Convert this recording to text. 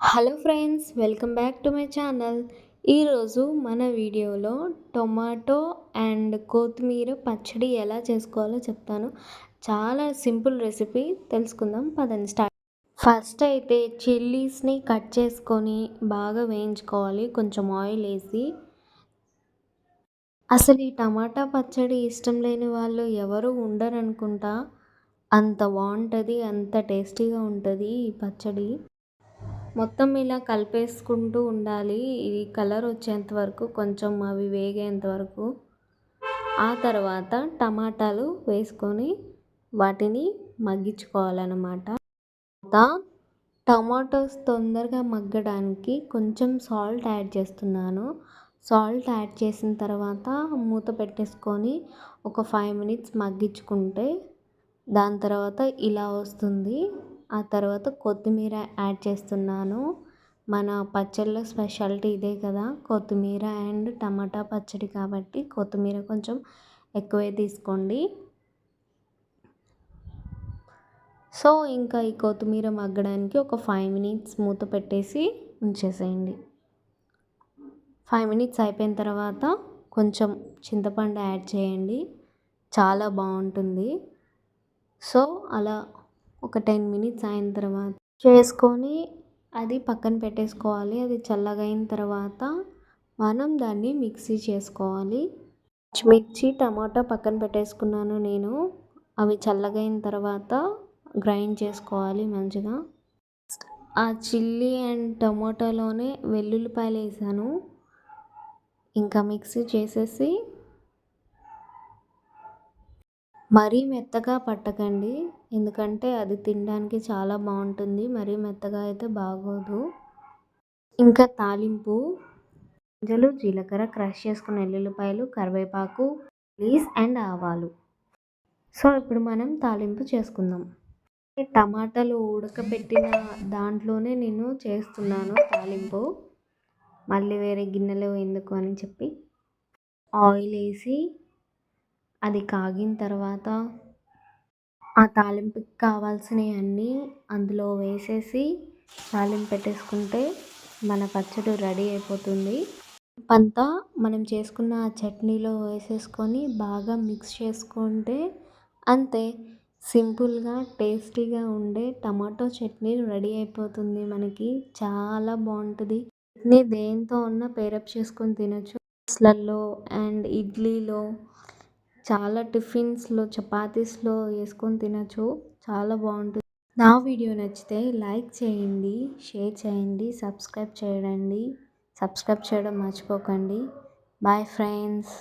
Hello friends, welcome back to my channel. ఈరోజు మన వీడియోలో టొమాటో అండ్ కొత్తిమీర పచ్చడి ఎలా చేసుకోవాలో చెప్తాను. చాలా సింపుల్ రెసిపీ, తెలుసుకుందాం పదండి. ఫస్ట్ అయితే చిల్లీస్ని కట్ చేసుకొని బాగా వేయించుకోవాలి కొంచెం ఆయిల్ వేసి. అసలు ఈ టమాటా పచ్చడి ఇష్టం లేని వాళ్ళు ఎవరు ఉండరు అనుకుంటా. అంత బాగుంటుంది, అంత టేస్టీగా ఉంటుంది ఈ పచ్చడి. మొత్తం ఇలా కలిపేసుకుంటూ ఉండాలి. ఈ కలర్ వచ్చేంత వరకు, కొంచెం అవి వేగేంత వరకు. ఆ తర్వాత టమాటాలు వేసుకొని వాటిని మగ్గించుకోవాలన్నమాట. టమాటోస్ తొందరగా మగ్గడానికి కొంచెం సాల్ట్ యాడ్ చేస్తున్నాను. సాల్ట్ యాడ్ చేసిన తర్వాత మూత పెట్టేసుకొని ఒక 5 మినిట్స్ మగ్గించుకుంటే దాని తర్వాత ఇలా వస్తుంది. ఆ తర్వాత కొత్తిమీర యాడ్ చేస్తున్నాను. మన పచ్చళ్ళలో స్పెషాలిటీ ఇదే కదా, కొత్తిమీర అండ్ టమాటా పచ్చడి కాబట్టి కొత్తిమీర కొంచెం ఎక్కువే తీసుకోండి. సో ఇంకా ఈ కొత్తిమీర మగ్గడానికి ఒక 5 మినిట్స్ మూత పెట్టేసి ఉంచేసేయండి. 5 మినిట్స్ అయిపోయిన తర్వాత కొంచెం చింతపండు యాడ్ చేయండి, చాలా బాగుంటుంది. సో అలా ఒక 10 మినిట్స్ అయిన తర్వాత చేసుకొని అది పక్కన పెట్టేసుకోవాలి. అది చల్లగా అయిన తర్వాత మనం దాన్ని మిక్సీ చేసుకోవాలి. పచ్చిమిర్చి టమాటా పక్కన పెట్టేసుకున్నాను నేను. అవి చల్లగా అయిన తర్వాత గ్రైండ్ చేసుకోవాలి మంచిగా. ఆ చిల్లీ అండ్ టమాటాలోనే వెల్లుల్లిపాయలు వేసాను. ఇంకా మిక్సీ చేసేసి, మరీ మెత్తగా పట్టకండి ఎందుకంటే అది తినడానికి చాలా బాగుంటుంది. మరీ మెత్తగా అయితే బాగోదు. ఇంకా తాలింపు గింజలు, జీలకర్ర, క్రష్ చేసుకున్న ఎల్లుల్లిపాయలు, కరివేపాకు, లీస్ అండ్ ఆవాలు. సో ఇప్పుడు మనం తాలింపు చేసుకుందాం. టమాటాలు ఉడకబెట్టిన దాంట్లోనే నేను చేస్తున్నాను తాలింపు. మళ్ళీ వేరే గిన్నెలో ఎందుకు అని చెప్పి ఆయిల్ వేసి అది కాగిన తర్వాత ఆ తాలింపుకి కావాల్సినవి అన్నీ అందులో వేసేసి తాలింపు పెట్టేసుకుంటే మన పచ్చడి రెడీ అయిపోతుంది. అంతా మనం చేసుకున్న చట్నీలో వేసేసుకొని బాగా మిక్స్ చేసుకుంటే అంతే, సింపుల్గా టేస్టీగా ఉండే టమాటో చట్నీ రెడీ అయిపోతుంది మనకి. చాలా బాగుంటుంది. చట్నీ దేంతో ఉన్న పేరప్ చేసుకొని తినచ్చు. రైస్లలో అండ్ ఇడ్లీలో, చాలా టిఫిన్స్లో, చపాతీస్లో వేసుకొని తినచ్చు. చాలా బాగుంటుంది. నా వీడియో నచ్చితే లైక్ చేయండి, షేర్ చేయండి, సబ్స్క్రైబ్ చేయడం మర్చిపోకండి. Bye friends.